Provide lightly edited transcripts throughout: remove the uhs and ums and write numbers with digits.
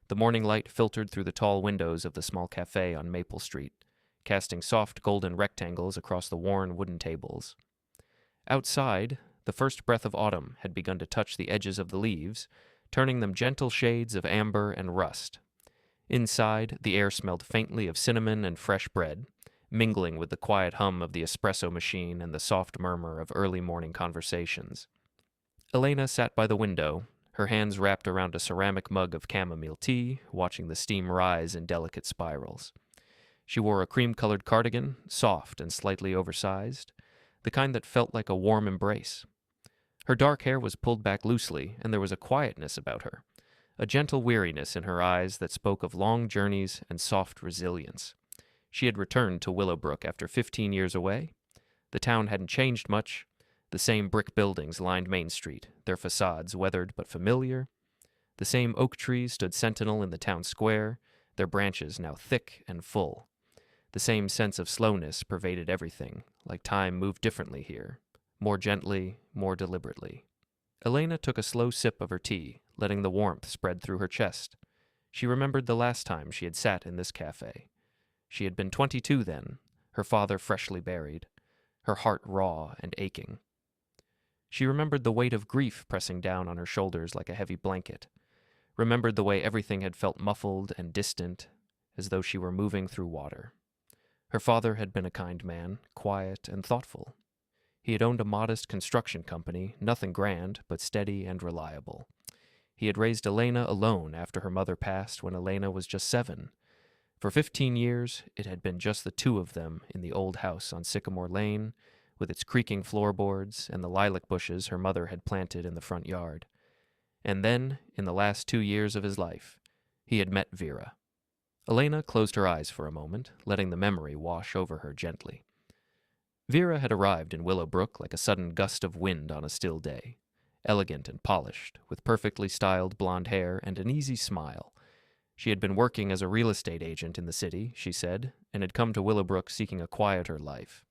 The morning light filtered through the tall windows of the small café on Maple Street, casting soft golden rectangles across the worn wooden tables. Outside, the first breath of autumn had begun to touch the edges of the leaves, turning them gentle shades of amber and rust. Inside, the air smelled faintly of cinnamon and fresh bread, mingling with the quiet hum of the espresso machine and the soft murmur of early morning conversations. Elena sat by the window, her hands wrapped around a ceramic mug of chamomile tea, watching the steam rise in delicate spirals. She wore a cream-colored cardigan, soft and slightly oversized, the kind that felt like a warm embrace. Her dark hair was pulled back loosely, and there was a quietness about her, a gentle weariness in her eyes that spoke of long journeys and soft resilience. She had returned to Willowbrook after 15 years away. The town hadn't changed much. The same brick buildings lined Main Street, their facades weathered but familiar. The same oak trees stood sentinel in the town square, their branches now thick and full. The same sense of slowness pervaded everything, like time moved differently here, more gently, more deliberately. Elena took a slow sip of her tea, letting the warmth spread through her chest. She remembered the last time she had sat in this cafe. She had been 22 then, her father freshly buried, her heart raw and aching. She remembered the weight of grief pressing down on her shoulders like a heavy blanket, remembered the way everything had felt muffled and distant, as though she were moving through water. Her father had been a kind man, quiet and thoughtful. He had owned a modest construction company, nothing grand, but steady and reliable. He had raised Elena alone after her mother passed when Elena was just 7. For 15 years, it had been just the two of them in the old house on Sycamore Lane, with its creaking floorboards and the lilac bushes her mother had planted in the front yard. And then, in the last 2 years of his life, he had met Vera. Elena closed her eyes for a moment, letting the memory wash over her gently. Vera had arrived in Willowbrook like a sudden gust of wind on a still day, elegant and polished, with perfectly styled blonde hair and an easy smile. She had been working as a real estate agent in the city, she said, and had come to Willowbrook seeking a quieter life.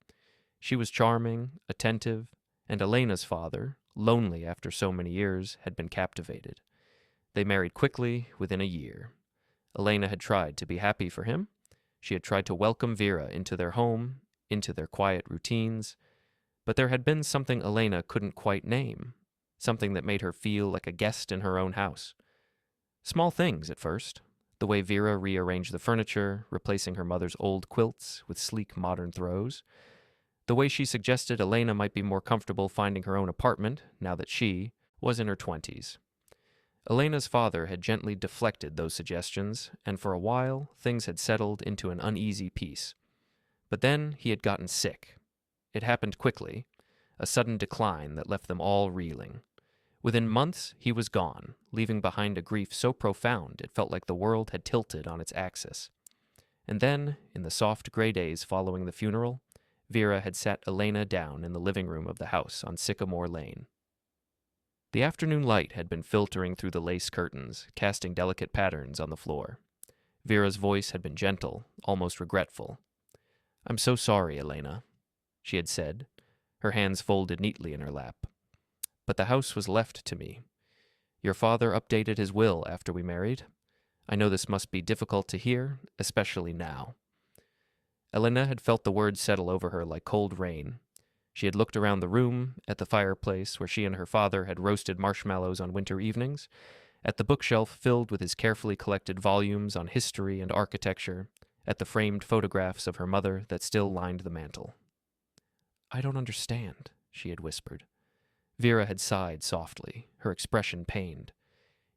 She was charming, attentive, and Elena's father, lonely after so many years, had been captivated. They married quickly, within a year. Elena had tried to be happy for him. She had tried to welcome Vera into their home, into their quiet routines, but there had been something Elena couldn't quite name, something that made her feel like a guest in her own house. Small things at first. The way Vera rearranged the furniture, replacing her mother's old quilts with sleek modern throws. The way she suggested Elena might be more comfortable finding her own apartment now that she was in her 20s. Elena's father had gently deflected those suggestions, and for a while things had settled into an uneasy peace. But then he had gotten sick. It happened quickly, a sudden decline that left them all reeling. Within months, he was gone, leaving behind a grief so profound it felt like the world had tilted on its axis. And then, in the soft gray days following the funeral, Vera had sat Elena down in the living room of the house on Sycamore Lane. The afternoon light had been filtering through the lace curtains, casting delicate patterns on the floor. Vera's voice had been gentle, almost regretful. "I'm so sorry, Elena," she had said, her hands folded neatly in her lap. "But the house was left to me. Your father updated his will after we married. I know this must be difficult to hear, especially now." Elena had felt the words settle over her like cold rain. She had looked around the room, at the fireplace where she and her father had roasted marshmallows on winter evenings, at the bookshelf filled with his carefully collected volumes on history and architecture, at the framed photographs of her mother that still lined the mantel. "I don't understand," she had whispered. Vera had sighed softly, her expression pained.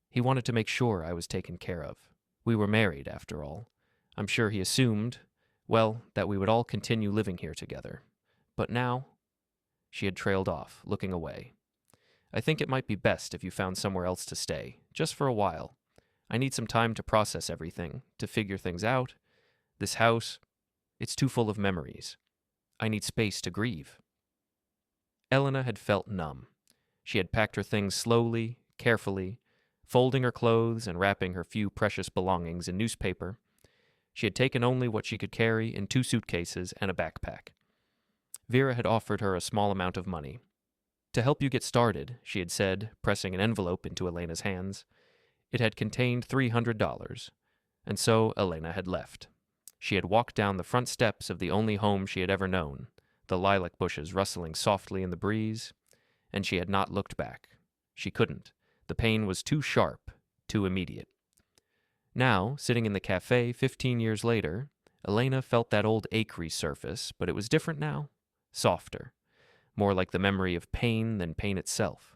"He wanted to make sure I was taken care of. We were married, after all. I'm sure he assumed, well, that we would all continue living here together. But now—" She had trailed off, looking away. "I think it might be best if you found somewhere else to stay, just for a while. I need some time to process everything, to figure things out. This house, it's too full of memories. I need space to grieve." Elena had felt numb. She had packed her things slowly, carefully, folding her clothes and wrapping her few precious belongings in newspaper. She had taken only what she could carry in 2 suitcases and a backpack. Vera had offered her a small amount of money. "To help you get started," she had said, pressing an envelope into Elena's hands. It had contained $300, and so Elena had left. She had walked down the front steps of the only home she had ever known, the lilac bushes rustling softly in the breeze, and she had not looked back. She couldn't. The pain was too sharp, too immediate. Now, sitting in the cafe 15 years later, Elena felt that old ache resurface, but it was different now, softer, more like the memory of pain than pain itself.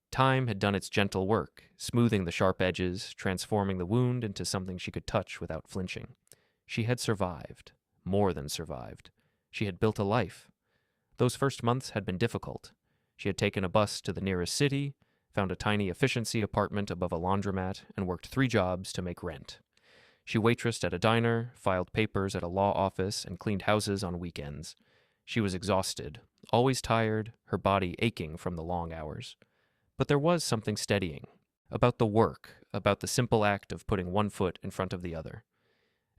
Time had done its gentle work, smoothing the sharp edges, transforming the wound into something she could touch without flinching. She had survived, more than survived. She had built a life. Those first months had been difficult. She had taken a bus to the nearest city, found a tiny efficiency apartment above a laundromat, and worked 3 jobs to make rent. She waitressed at a diner, filed papers at a law office, and cleaned houses on weekends. She was exhausted, always tired, her body aching from the long hours. But there was something steadying about the work, about the simple act of putting one foot in front of the other.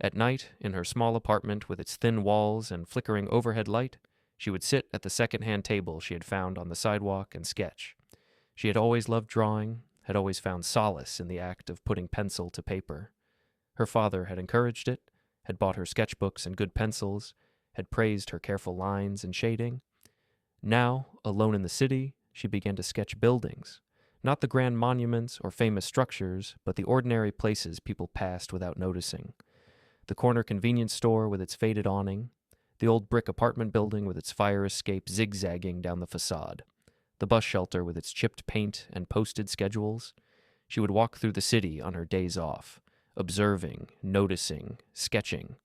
At night, in her small apartment with its thin walls and flickering overhead light, she would sit at the second-hand table she had found on the sidewalk and sketch. She had always loved drawing, had always found solace in the act of putting pencil to paper. Her father had encouraged it, had bought her sketchbooks and good pencils, had praised her careful lines and shading. Now, alone in the city, she began to sketch buildings, not the grand monuments or famous structures, but the ordinary places people passed without noticing. The corner convenience store with its faded awning, the old brick apartment building with its fire escape zigzagging down the facade, the bus shelter with its chipped paint and posted schedules. She would walk through the city on her days off, observing, noticing, sketching.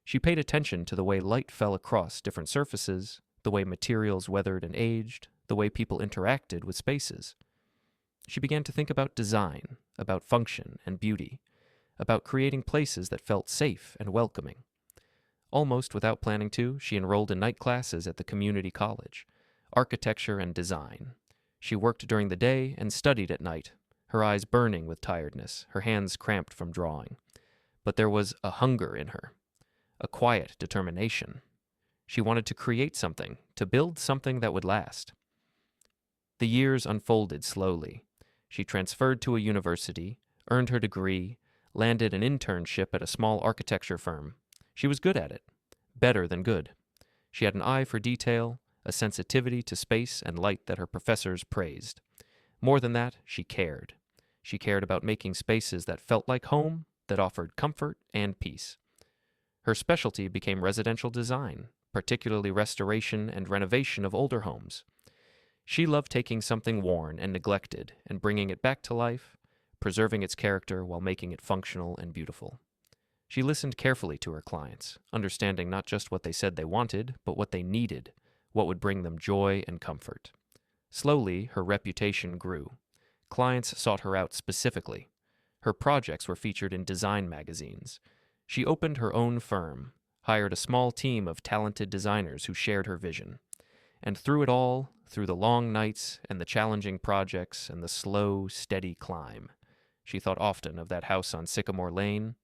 She paid attention to the way light fell across different surfaces, the way materials weathered and aged, the way people interacted with spaces. She began to think about design, about function and beauty, about creating places that felt safe and welcoming. Almost without planning to, she enrolled in night classes at the community college, architecture and design. She worked during the day and studied at night, her eyes burning with tiredness, her hands cramped from drawing. But there was a hunger in her, a quiet determination. She wanted to create something, to build something that would last. The years unfolded slowly. She transferred to a university, earned her degree, landed an internship at a small architecture firm. She was good at it, better than good. She had an eye for detail, a sensitivity to space and light that her professors praised. More than that, she cared. She cared about making spaces that felt like home, that offered comfort and peace. Her specialty became residential design, particularly restoration and renovation of older homes. She loved taking something worn and neglected and bringing it back to life, preserving its character while making it functional and beautiful. She listened carefully to her clients, understanding not just what they said they wanted, but what they needed, what would bring them joy and comfort. Slowly, her reputation grew. Clients sought her out specifically. Her projects were featured in design magazines. She opened her own firm, hired a small team of talented designers who shared her vision. And through it all, through the long nights and the challenging projects and the slow, steady climb, she thought often of that house on Sycamore Lane,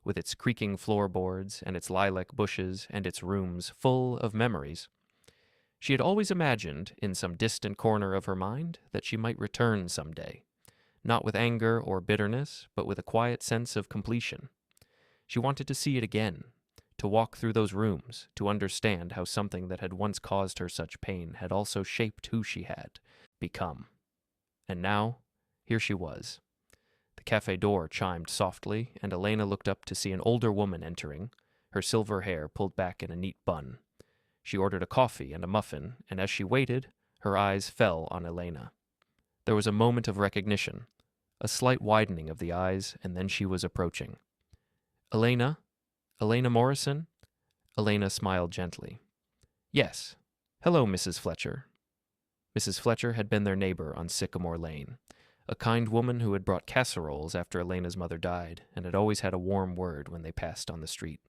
with its creaking floorboards and its lilac bushes and its rooms full of memories. She had always imagined, in some distant corner of her mind, that she might return someday, not with anger or bitterness, but with a quiet sense of completion. She wanted to see it again, to walk through those rooms, to understand how something that had once caused her such pain had also shaped who she had become. And now, here she was. The cafe door chimed softly, and Elena looked up to see an older woman entering, her silver hair pulled back in a neat bun. She ordered a coffee and a muffin, and as she waited, her eyes fell on Elena. There was a moment of recognition, a slight widening of the eyes, and then she was approaching. "Elena? Elena Morrison?" Elena smiled gently. "Yes. Hello, Mrs. Fletcher." Mrs. Fletcher had been their neighbor on Sycamore Lane, a kind woman who had brought casseroles after Elena's mother died, and had always had a warm word when they passed on the street.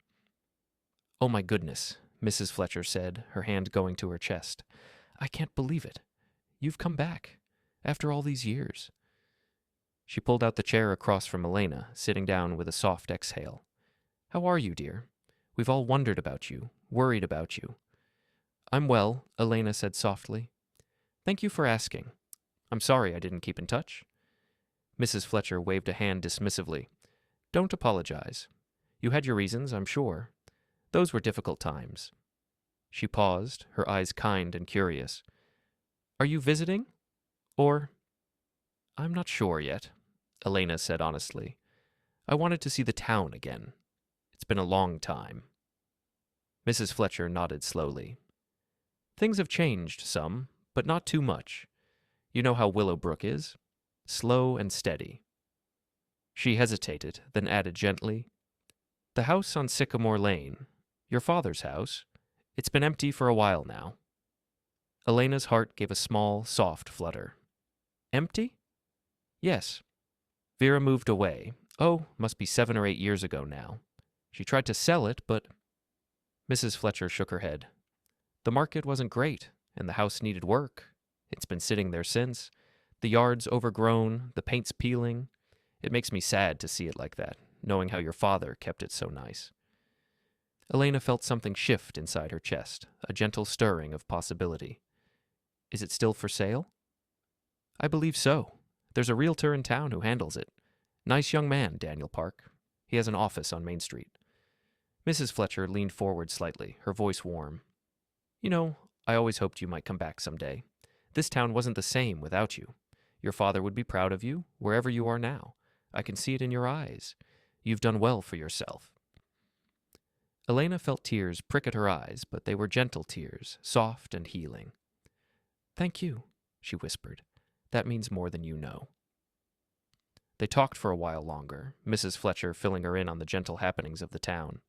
"Oh my goodness," Mrs. Fletcher said, her hand going to her chest. "I can't believe it. You've come back, after all these years." She pulled out the chair across from Elena, sitting down with a soft exhale. "How are you, dear? We've all wondered about you, worried about you." "I'm well," Elena said softly. "Thank you for asking. I'm sorry I didn't keep in touch." Mrs. Fletcher waved a hand dismissively. Don't apologize. You had your reasons, I'm sure. Those were difficult times. She paused, her eyes kind and curious. Are you visiting? Or... I'm not sure yet, Elena said honestly. I wanted to see the town again. It's been a long time. Mrs. Fletcher nodded slowly. Things have changed some, but not too much. You know how Willowbrook is. Slow and steady. She hesitated, then added gently, The house on Sycamore Lane, your father's house, it's been empty for a while now. Elena's heart gave a small, soft flutter. Empty? Yes. Vera moved away. Oh, must be 7 or 8 years ago now. She tried to sell it, but... Mrs. Fletcher shook her head. The market wasn't great, and the house needed work. It's been sitting there since. The yard's overgrown, the paint's peeling. It makes me sad to see it like that, knowing how your father kept it so nice. Elena felt something shift inside her chest, a gentle stirring of possibility. Is it still for sale? I believe so. There's a realtor in town who handles it. Nice young man, Daniel Park. He has an office on Main Street. Mrs. Fletcher leaned forward slightly, her voice warm. You know, I always hoped you might come back someday. This town wasn't the same without you. Your father would be proud of you, wherever you are now. I can see it in your eyes. You've done well for yourself. Elena felt tears prick at her eyes, but they were gentle tears, soft and healing. Thank you, she whispered. That means more than you know. They talked for a while longer, Mrs. Fletcher filling her in on the gentle happenings of the town.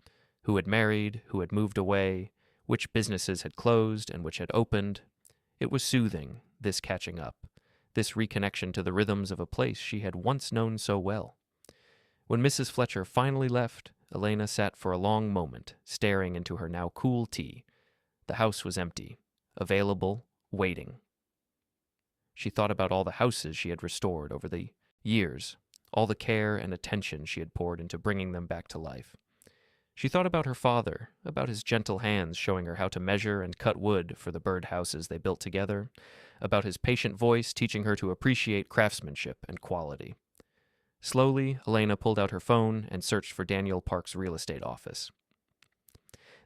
Who had married, who had moved away, which businesses had closed and which had opened. It was soothing, this catching up, this reconnection to the rhythms of a place she had once known so well. When Mrs. Fletcher finally left, Elena sat for a long moment, staring into her now cool tea. The house was empty, available, waiting. She thought about all the houses she had restored over the years, all the care and attention she had poured into bringing them back to life. She thought about her father, about his gentle hands showing her how to measure and cut wood for the bird houses they built together, about his patient voice teaching her to appreciate craftsmanship and quality. Slowly, Elena pulled out her phone and searched for Daniel Park's real estate office.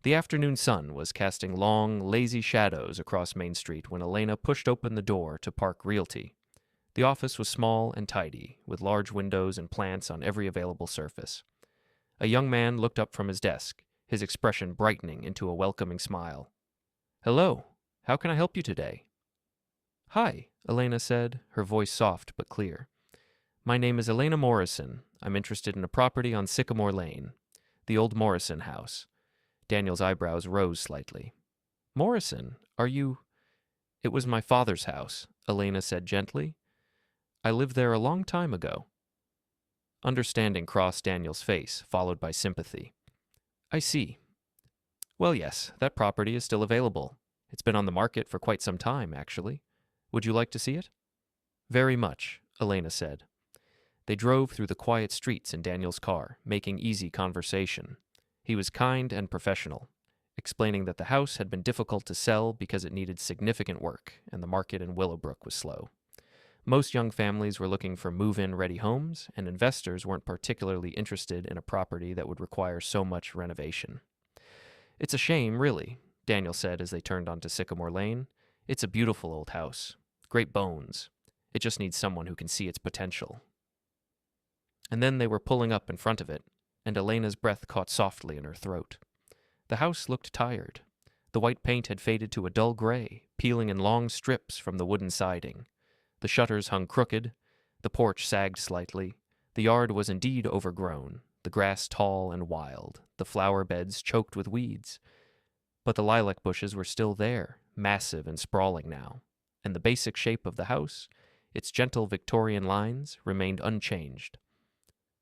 The afternoon sun was casting long, lazy shadows across Main Street when Elena pushed open the door to Park Realty. The office was small and tidy, with large windows and plants on every available surface. A young man looked up from his desk, his expression brightening into a welcoming smile. Hello, how can I help you today? Hi, Elena said, her voice soft but clear. My name is Elena Morrison. I'm interested in a property on Sycamore Lane, the old Morrison house. Daniel's eyebrows rose slightly. Morrison, are you... It was my father's house, Elena said gently. I lived there a long time ago. Understanding crossed Daniel's face, followed by sympathy. I see. Well, yes, that property is still available. It's been on the market for quite some time, actually. Would you like to see it? Very much, Elena said. They drove through the quiet streets in Daniel's car, making easy conversation. He was kind and professional, explaining that the house had been difficult to sell because it needed significant work, and the market in Willowbrook was slow. Most young families were looking for move-in ready homes, and investors weren't particularly interested in a property that would require so much renovation. It's a shame, really, Daniel said as they turned onto Sycamore Lane. It's a beautiful old house. Great bones. It just needs someone who can see its potential. And then they were pulling up in front of it, and Elena's breath caught softly in her throat. The house looked tired. The white paint had faded to a dull gray, peeling in long strips from the wooden siding. The shutters hung crooked, the porch sagged slightly. The yard was indeed overgrown, the grass tall and wild, the flower beds choked with weeds. But the lilac bushes were still there, massive and sprawling now, and the basic shape of the house, its gentle Victorian lines, remained unchanged.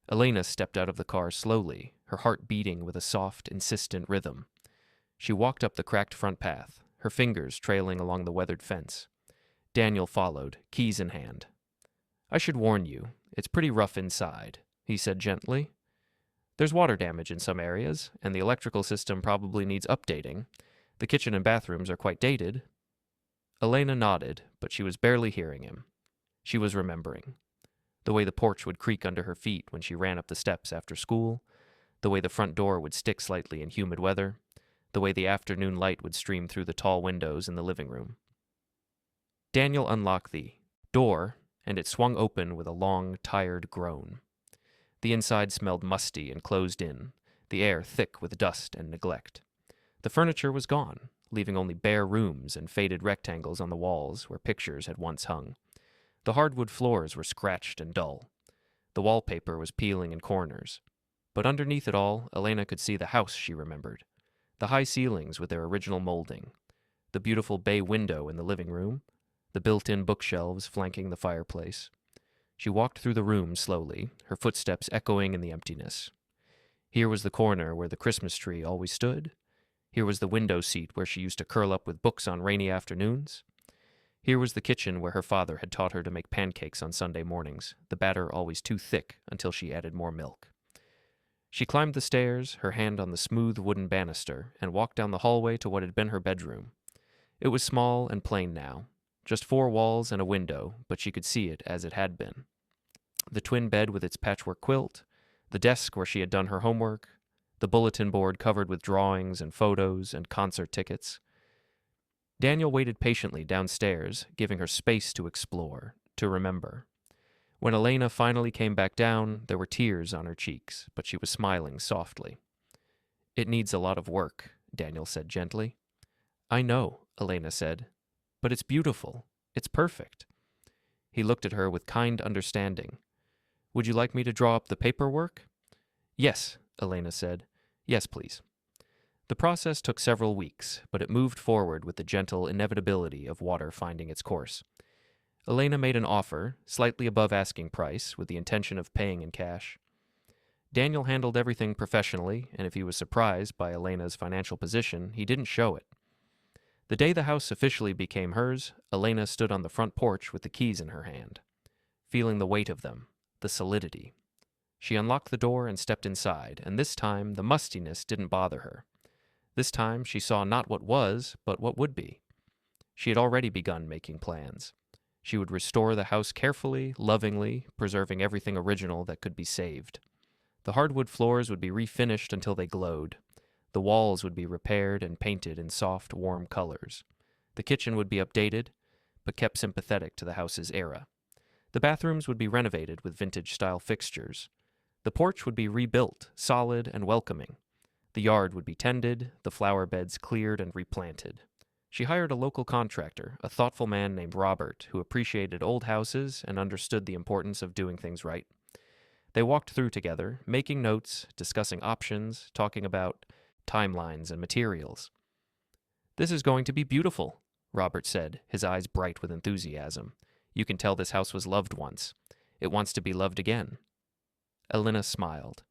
Elena stepped out of the car slowly, her heart beating with a soft, insistent rhythm. She walked up the cracked front path, her fingers trailing along the weathered fence. Daniel followed, keys in hand. I should warn you, it's pretty rough inside, he said gently. There's water damage in some areas, and the electrical system probably needs updating. The kitchen and bathrooms are quite dated. Elena nodded, but she was barely hearing him. She was remembering. The way the porch would creak under her feet when she ran up the steps after school, the way the front door would stick slightly in humid weather, the way the afternoon light would stream through the tall windows in the living room. Daniel unlocked the door, and it swung open with a long, tired groan. The inside smelled musty and closed in, the air thick with dust and neglect. The furniture was gone, leaving only bare rooms and faded rectangles on the walls where pictures had once hung. The hardwood floors were scratched and dull. The wallpaper was peeling in corners. But underneath it all, Elena could see the house she remembered. The high ceilings with their original molding, the beautiful bay window in the living room, the built-in bookshelves flanking the fireplace. She walked through the room slowly, her footsteps echoing in the emptiness. Here was the corner where the Christmas tree always stood. Here was the window seat where she used to curl up with books on rainy afternoons. Here was the kitchen where her father had taught her to make pancakes on Sunday mornings, the batter always too thick until she added more milk. She climbed the stairs, her hand on the smooth wooden banister, and walked down the hallway to what had been her bedroom. It was small and plain now, just 4 walls and a window, but she could see it as it had been. The twin bed with its patchwork quilt, the desk where she had done her homework, the bulletin board covered with drawings and photos and concert tickets. Daniel waited patiently downstairs, giving her space to explore, to remember. When Elena finally came back down, there were tears on her cheeks, but she was smiling softly. "It needs a lot of work," Daniel said gently. "I know," Elena said, "but it's beautiful. It's perfect." He looked at her with kind understanding. "Would you like me to draw up the paperwork?" "Yes," Elena said. "Yes, please." The process took several weeks, but it moved forward with the gentle inevitability of water finding its course. Elena made an offer, slightly above asking price, with the intention of paying in cash. Daniel handled everything professionally, and if he was surprised by Elena's financial position, he didn't show it. The day the house officially became hers, Elena stood on the front porch with the keys in her hand, feeling the weight of them, the solidity. She unlocked the door and stepped inside, and this time the mustiness didn't bother her. This time she saw not what was, but what would be. She had already begun making plans. She would restore the house carefully, lovingly, preserving everything original that could be saved. The hardwood floors would be refinished until they glowed. The walls would be repaired and painted in soft, warm colors. The kitchen would be updated, but kept sympathetic to the house's era. The bathrooms would be renovated with vintage-style fixtures. The porch would be rebuilt, solid and welcoming. The yard would be tended, the flower beds cleared and replanted. She hired a local contractor, a thoughtful man named Robert, who appreciated old houses and understood the importance of doing things right. They walked through together, making notes, discussing options, talking about timelines and materials. "This is going to be beautiful," Robert said, his eyes bright with enthusiasm. "You can tell this house was loved once. It wants to be loved again." Elena smiled.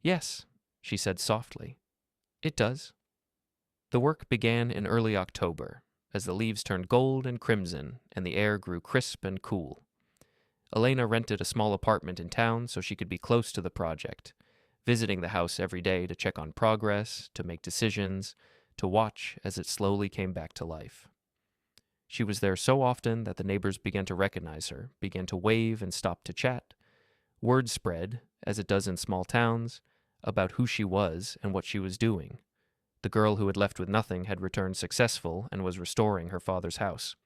"Yes," she said softly. "It does." The work began in early October, as the leaves turned gold and crimson and the air grew crisp and cool. Elena rented a small apartment in town so she could be close to the project, visiting the house every day to check on progress, to make decisions, to watch as it slowly came back to life. She was there so often that the neighbors began to recognize her, began to wave and stop to chat. Word spread, as it does in small towns, about who she was and what she was doing. The girl who had left with nothing had returned successful and was restoring her father's house.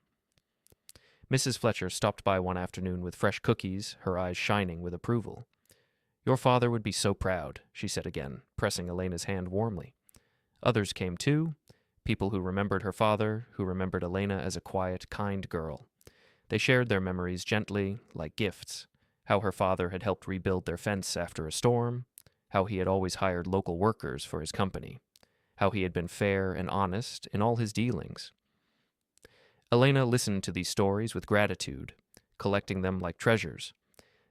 Mrs. Fletcher stopped by one afternoon with fresh cookies, her eyes shining with approval. "Your father would be so proud," she said again, pressing Elena's hand warmly. Others came too, people who remembered her father, who remembered Elena as a quiet, kind girl. They shared their memories gently, like gifts, how her father had helped rebuild their fence after a storm, how he had always hired local workers for his company, how he had been fair and honest in all his dealings. Elena listened to these stories with gratitude, collecting them like treasures.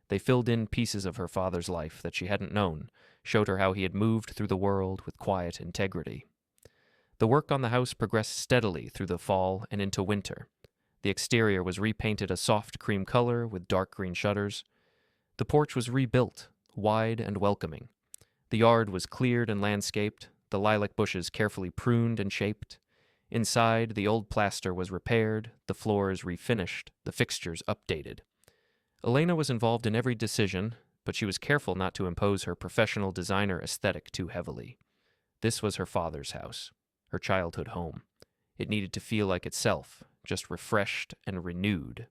They filled in pieces of her father's life that she hadn't known, showed her how he had moved through the world with quiet integrity. The work on the house progressed steadily through the fall and into winter. The exterior was repainted a soft cream color with dark green shutters. The porch was rebuilt, wide and welcoming. The yard was cleared and landscaped, the lilac bushes carefully pruned and shaped. Inside, the old plaster was repaired, the floors refinished, the fixtures updated. Elena was involved in every decision, but she was careful not to impose her professional designer aesthetic too heavily. This was her father's house, her childhood home. It needed to feel like itself, just refreshed and renewed.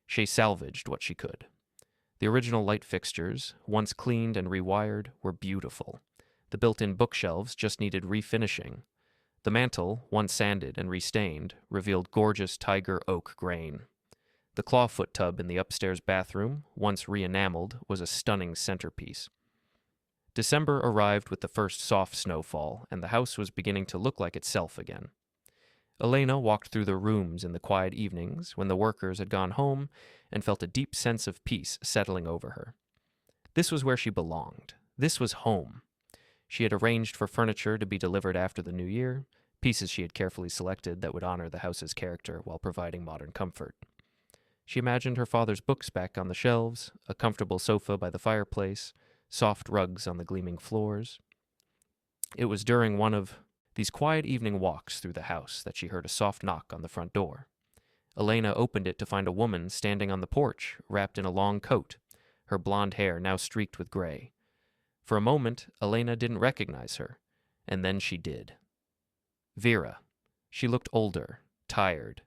She salvaged what she could. The original light fixtures, once cleaned and rewired, were beautiful. The built-in bookshelves just needed refinishing. The mantel, once sanded and restained, revealed gorgeous tiger oak grain. The clawfoot tub in the upstairs bathroom, once re-enameled, was a stunning centerpiece. December arrived with the first soft snowfall, and the house was beginning to look like itself again. Elena walked through the rooms in the quiet evenings when the workers had gone home and felt a deep sense of peace settling over her. This was where she belonged. This was home. She had arranged for furniture to be delivered after the new year, pieces she had carefully selected that would honor the house's character while providing modern comfort. She imagined her father's books back on the shelves, a comfortable sofa by the fireplace, soft rugs on the gleaming floors. It was during one of these quiet evening walks through the house that she heard a soft knock on the front door. Elena opened it to find a woman standing on the porch, wrapped in a long coat, her blonde hair now streaked with gray. For a moment, Elena didn't recognize her, and then she did. Vera. She looked older, tired.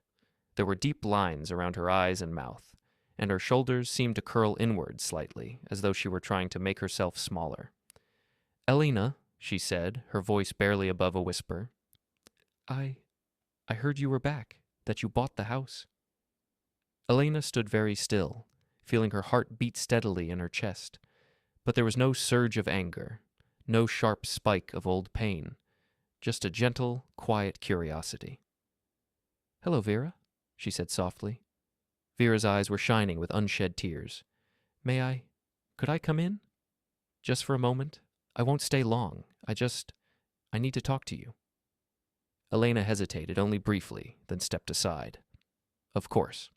There were deep lines around her eyes and mouth, and her shoulders seemed to curl inward slightly, as though she were trying to make herself smaller. "Elena," she said, her voice barely above a whisper. I heard you were back, that you bought the house." Elena stood very still, feeling her heart beat steadily in her chest. But there was no surge of anger, no sharp spike of old pain, just a gentle, quiet curiosity. "Hello, Vera," she said softly. Vera's eyes were shining with unshed tears. Could I come in? Just for a moment? I won't stay long. I need to talk to you." Elena hesitated only briefly, then stepped aside. Of course.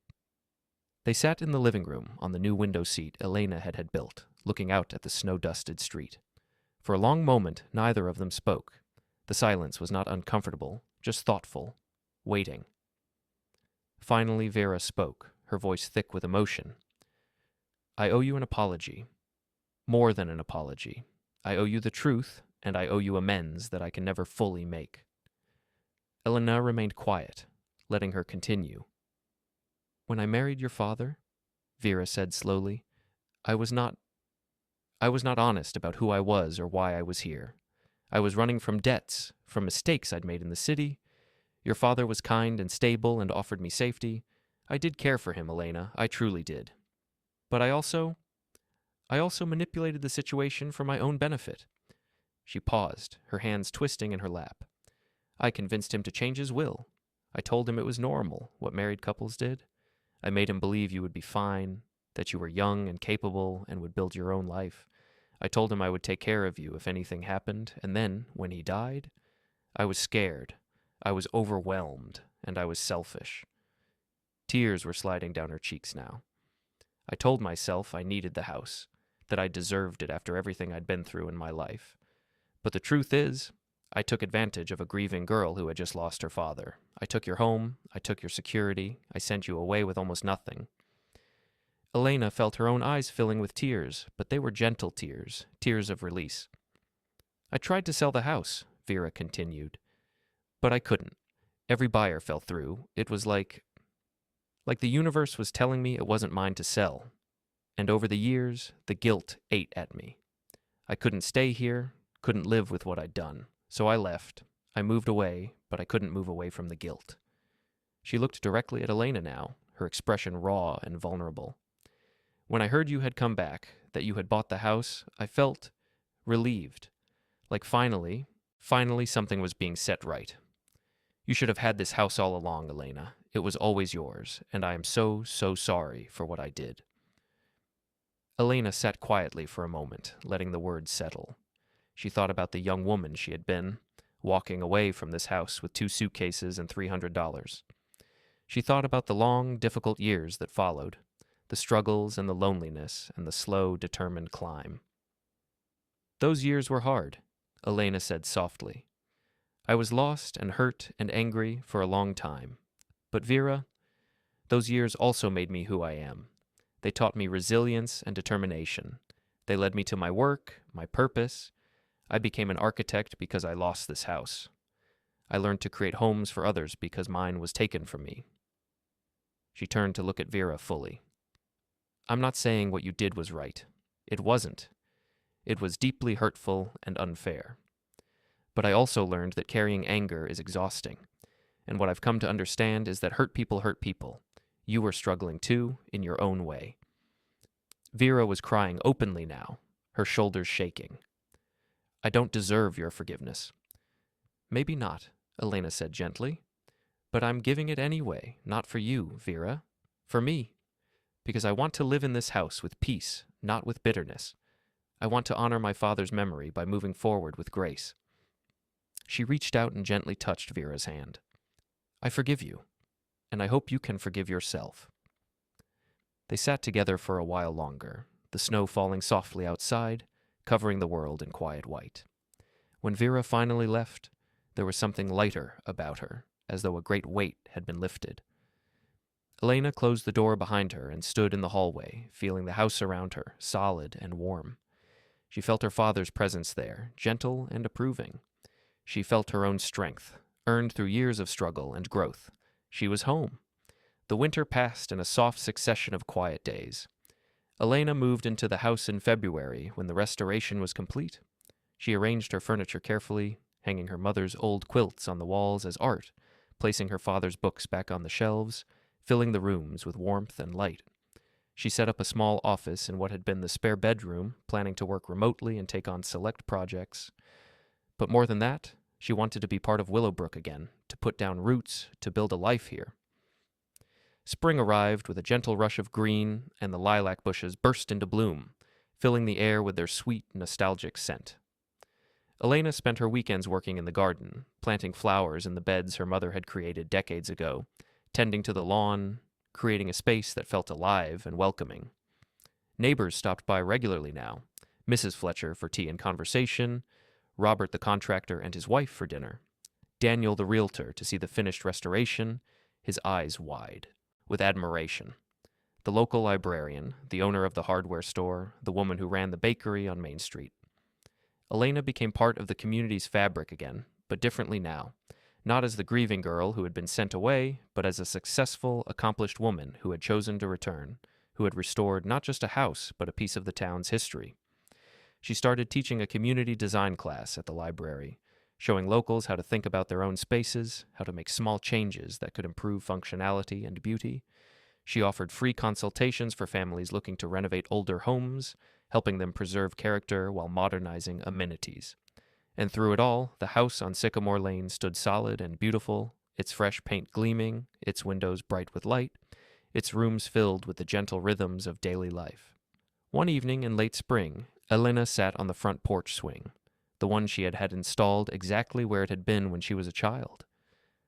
They sat in the living room on the new window seat Elena had built, looking out at the snow-dusted street. For a long moment, neither of them spoke. The silence was not uncomfortable, just thoughtful, waiting. Finally, Vera spoke, her voice thick with emotion. "I owe you an apology. More than an apology. I owe you the truth, and I owe you amends that I can never fully make." Elena remained quiet, letting her continue. "When I married your father," Vera said slowly, I was not honest about who I was or why I was here. I was running from debts, from mistakes I'd made in the city. Your father was kind and stable and offered me safety. I did care for him, Elena, I truly did. But I also manipulated the situation for my own benefit." She paused, her hands twisting in her lap. "I convinced him to change his will. I told him it was normal, what married couples did. I made him believe you would be fine, that you were young and capable and would build your own life. I told him I would take care of you if anything happened, and then, when he died, I was scared. I was overwhelmed, and I was selfish." Tears were sliding down her cheeks now. "I told myself I needed the house, that I deserved it after everything I'd been through in my life. But the truth is, I took advantage of a grieving girl who had just lost her father. I took your home, I took your security, I sent you away with almost nothing." Elena felt her own eyes filling with tears, but they were gentle tears, tears of release. "I tried to sell the house," Vera continued, "but I couldn't. Every buyer fell through. It was like the universe was telling me it wasn't mine to sell. And over the years, the guilt ate at me. I couldn't stay here, couldn't live with what I'd done. So I left. I moved away, but I couldn't move away from the guilt." She looked directly at Elena now, her expression raw and vulnerable. "When I heard you had come back, that you had bought the house, I felt relieved. Like finally something was being set right. You should have had this house all along, Elena. It was always yours, and I am so, so sorry for what I did." Elena sat quietly for a moment, letting the words settle. She thought about the young woman she had been, walking away from this house with 2 suitcases and $300. She thought about the long, difficult years that followed, the struggles and the loneliness and the slow, determined climb. "Those years were hard," Elena said softly. "I was lost and hurt and angry for a long time. But Vera, those years also made me who I am. They taught me resilience and determination. They led me to my work, my purpose. I became an architect because I lost this house. I learned to create homes for others because mine was taken from me. She turned to look at Vera fully. I'm not saying what you did was right. It wasn't. It was deeply hurtful and unfair. But I also learned that carrying anger is exhausting. And what I've come to understand is that hurt people hurt people. You were struggling too, in your own way. Vera was crying openly now, her shoulders shaking. I don't deserve your forgiveness. Maybe not, Elena said gently. But I'm giving it anyway, not for you, Vera. For me. Because I want to live in this house with peace, not with bitterness. I want to honor my father's memory by moving forward with grace. She reached out and gently touched Vera's hand. I forgive you, and I hope you can forgive yourself. They sat together for a while longer, the snow falling softly outside, covering the world in quiet white. When Vera finally left, there was something lighter about her, as though a great weight had been lifted. Elena closed the door behind her and stood in the hallway, feeling the house around her, solid and warm. She felt her father's presence there, gentle and approving. She felt her own strength, earned through years of struggle and growth. She was home. The winter passed in a soft succession of quiet days. Elena moved into the house in February when the restoration was complete. She arranged her furniture carefully, hanging her mother's old quilts on the walls as art, placing her father's books back on the shelves, filling the rooms with warmth and light. She set up a small office in what had been the spare bedroom, planning to work remotely and take on select projects. But more than that, she wanted to be part of Willowbrook again, to put down roots, to build a life here. Spring arrived with a gentle rush of green, and the lilac bushes burst into bloom, filling the air with their sweet, nostalgic scent. Elena spent her weekends working in the garden, planting flowers in the beds her mother had created decades ago, tending to the lawn, creating a space that felt alive and welcoming. Neighbors stopped by regularly now, Mrs. Fletcher for tea and conversation, Robert the contractor and his wife for dinner, Daniel the realtor to see the finished restoration, his eyes wide, with admiration. The local librarian, the owner of the hardware store, the woman who ran the bakery on Main Street. Elena became part of the community's fabric again, but differently now. Not as the grieving girl who had been sent away, but as a successful, accomplished woman who had chosen to return, who had restored not just a house, but a piece of the town's history. She started teaching a community design class at the library, showing locals how to think about their own spaces, how to make small changes that could improve functionality and beauty. She offered free consultations for families looking to renovate older homes, helping them preserve character while modernizing amenities. And through it all, the house on Sycamore Lane stood solid and beautiful, its fresh paint gleaming, its windows bright with light, its rooms filled with the gentle rhythms of daily life. One evening in late spring, Elena sat on the front porch swing, the one she had had installed exactly where it had been when she was a child.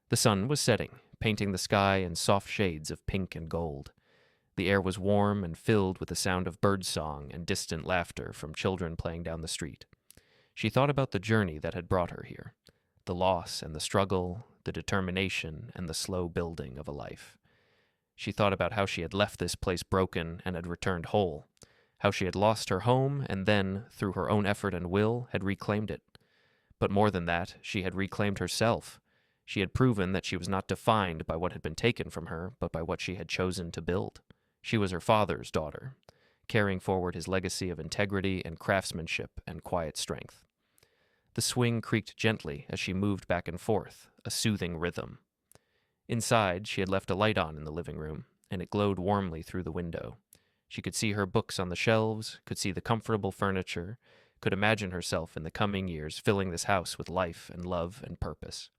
The sun was setting, painting the sky in soft shades of pink and gold. The air was warm and filled with the sound of birdsong and distant laughter from children playing down the street. She thought about the journey that had brought her here, the loss and the struggle, the determination and the slow building of a life. She thought about how she had left this place broken and had returned whole, how she had lost her home and then, through her own effort and will, had reclaimed it. But more than that, she had reclaimed herself. She had proven that she was not defined by what had been taken from her, but by what she had chosen to build. She was her father's daughter, carrying forward his legacy of integrity and craftsmanship and quiet strength. The swing creaked gently as she moved back and forth, a soothing rhythm. Inside, she had left a light on in the living room, and it glowed warmly through the window. She could see her books on the shelves, could see the comfortable furniture, could imagine herself in the coming years filling this house with life and love and purpose.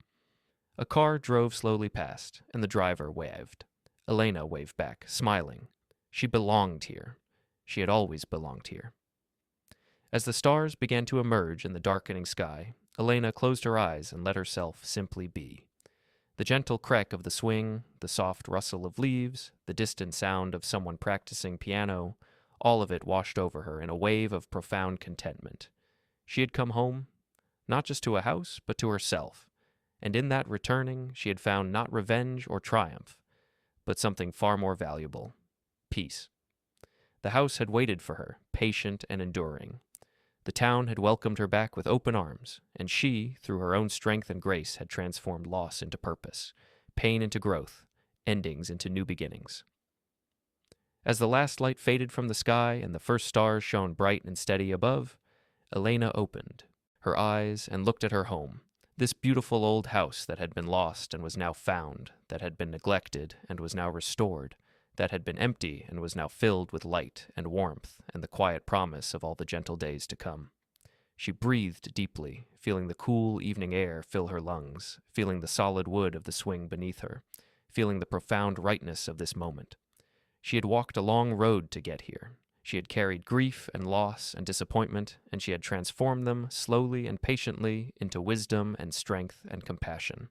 A car drove slowly past, and the driver waved. Elena waved back, smiling. She belonged here. She had always belonged here. As the stars began to emerge in the darkening sky, Elena closed her eyes and let herself simply be. The gentle crack of the swing, the soft rustle of leaves, the distant sound of someone practicing piano, all of it washed over her in a wave of profound contentment. She had come home, not just to a house, but to herself, and in that returning she had found not revenge or triumph, but something far more valuable: peace. The house had waited for her, patient and enduring. The town had welcomed her back with open arms, and she, through her own strength and grace, had transformed loss into purpose, pain into growth, endings into new beginnings. As the last light faded from the sky and the first stars shone bright and steady above, Elena opened her eyes and looked at her home, this beautiful old house that had been lost and was now found, that had been neglected and was now restored, that had been empty and was now filled with light and warmth and the quiet promise of all the gentle days to come. She breathed deeply, feeling the cool evening air fill her lungs, feeling the solid wood of the swing beneath her, feeling the profound rightness of this moment. She had walked a long road to get here. She had carried grief and loss and disappointment, and she had transformed them slowly and patiently into wisdom and strength and compassion.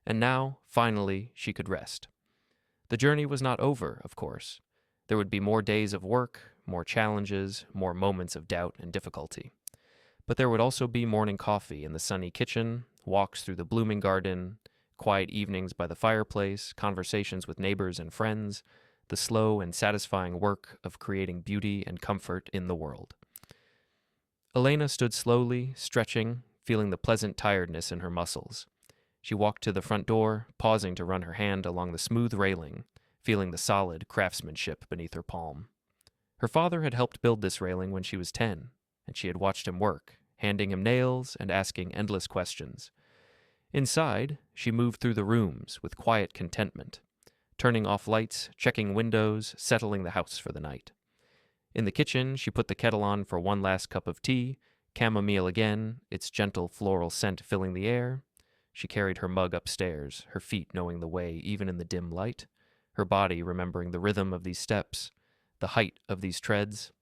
And now, finally, she could rest. The journey was not over, of course. There would be more days of work, more challenges, more moments of doubt and difficulty. But there would also be morning coffee in the sunny kitchen, walks through the blooming garden, quiet evenings by the fireplace, conversations with neighbors and friends, the slow and satisfying work of creating beauty and comfort in the world. Elena stood slowly, stretching, feeling the pleasant tiredness in her muscles. She walked to the front door, pausing to run her hand along the smooth railing, feeling the solid craftsmanship beneath her palm. Her father had helped build this railing when she was 10, and she had watched him work, handing him nails and asking endless questions. Inside, she moved through the rooms with quiet contentment, turning off lights, checking windows, settling the house for the night. In the kitchen, she put the kettle on for one last cup of tea, chamomile again, its gentle floral scent filling the air. She carried her mug upstairs, her feet knowing the way even in the dim light, her body remembering the rhythm of these steps, the height of these treads.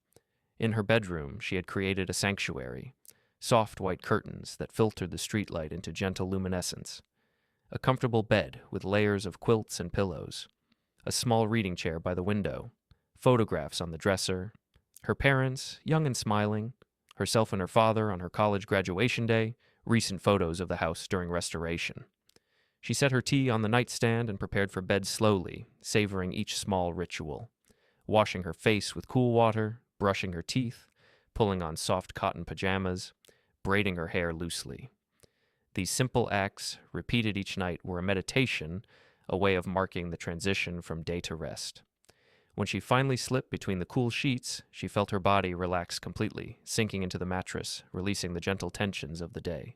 In her bedroom, she had created a sanctuary, soft white curtains that filtered the streetlight into gentle luminescence, a comfortable bed with layers of quilts and pillows, a small reading chair by the window, photographs on the dresser, her parents, young and smiling, herself and her father on her college graduation day, recent photos of the house during restoration. She set her tea on the nightstand and prepared for bed slowly, savoring each small ritual, washing her face with cool water, brushing her teeth, pulling on soft cotton pajamas, braiding her hair loosely. These simple acts, repeated each night, were a meditation, a way of marking the transition from day to rest. When she finally slipped between the cool sheets, she felt her body relax completely, sinking into the mattress, releasing the gentle tensions of the day.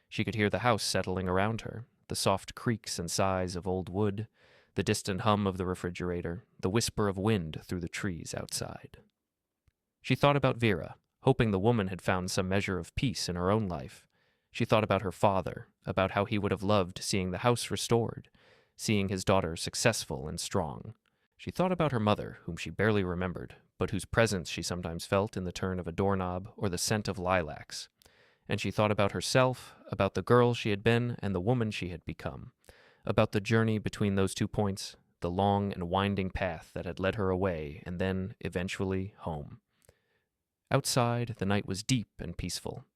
She could hear the house settling around her, the soft creaks and sighs of old wood, the distant hum of the refrigerator, the whisper of wind through the trees outside. She thought about Vera, hoping the woman had found some measure of peace in her own life. She thought about her father, about how he would have loved seeing the house restored, seeing his daughter successful and strong. She thought about her mother, whom she barely remembered, but whose presence she sometimes felt in the turn of a doorknob or the scent of lilacs. And she thought about herself, about the girl she had been and the woman she had become, about the journey between those 2 points, the long and winding path that had led her away and then, eventually, home. Outside, the night was deep and peaceful.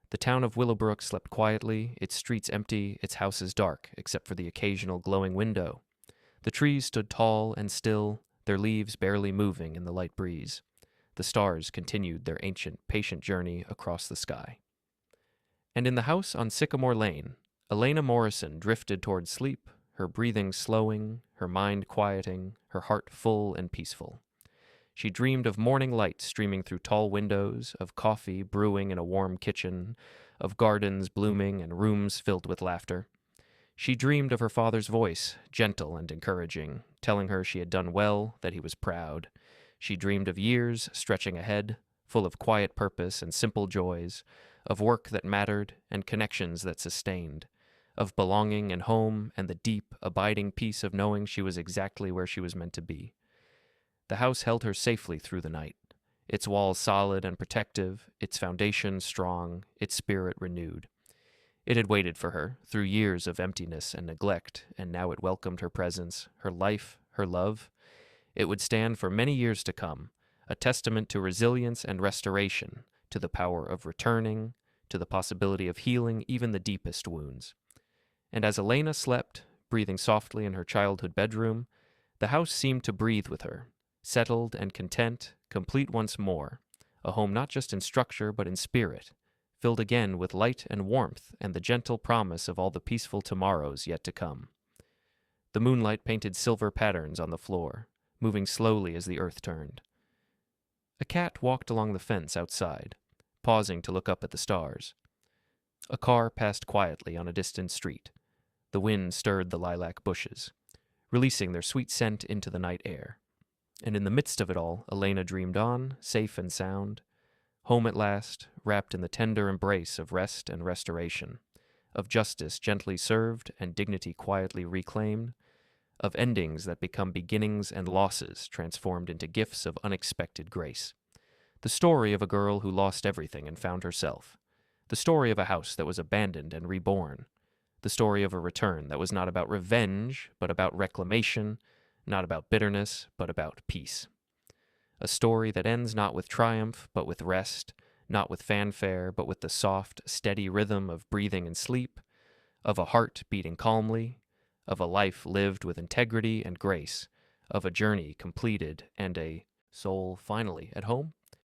The town of Willowbrook slept quietly, its streets empty, its houses dark, except for the occasional glowing window. The trees stood tall and still, their leaves barely moving in the light breeze. The stars continued their ancient, patient journey across the sky. And in the house on Sycamore Lane, Elena Morrison drifted toward sleep, her breathing slowing, her mind quieting, her heart full and peaceful. She dreamed of morning light streaming through tall windows, of coffee brewing in a warm kitchen, of gardens blooming and rooms filled with laughter. She dreamed of her father's voice, gentle and encouraging, telling her she had done well, that he was proud. She dreamed of years stretching ahead, full of quiet purpose and simple joys, of work that mattered and connections that sustained, of belonging and home and the deep, abiding peace of knowing she was exactly where she was meant to be. The house held her safely through the night, its walls solid and protective, its foundation strong, its spirit renewed. It had waited for her through years of emptiness and neglect, and now it welcomed her presence, her life, her love. It would stand for many years to come, a testament to resilience and restoration, to the power of returning, to the possibility of healing even the deepest wounds. And as Elena slept, breathing softly in her childhood bedroom, the house seemed to breathe with her, settled and content, complete once more, a home not just in structure but in spirit, filled again with light and warmth and the gentle promise of all the peaceful tomorrows yet to come. The moonlight painted silver patterns on the floor, moving slowly as the earth turned. A cat walked along the fence outside, pausing to look up at the stars. A car passed quietly on a distant street. The wind stirred the lilac bushes, releasing their sweet scent into the night air. And in the midst of it all, Elena dreamed on, safe and sound, home at last, wrapped in the tender embrace of rest and restoration, of justice gently served and dignity quietly reclaimed, of endings that become beginnings and losses transformed into gifts of unexpected grace. The story of a girl who lost everything and found herself. The story of a house that was abandoned and reborn. The story of a return that was not about revenge, but about reclamation, not about bitterness, but about peace. A story that ends not with triumph, but with rest, not with fanfare, but with the soft, steady rhythm of breathing and sleep, of a heart beating calmly, of a life lived with integrity and grace, of a journey completed and a soul finally at home.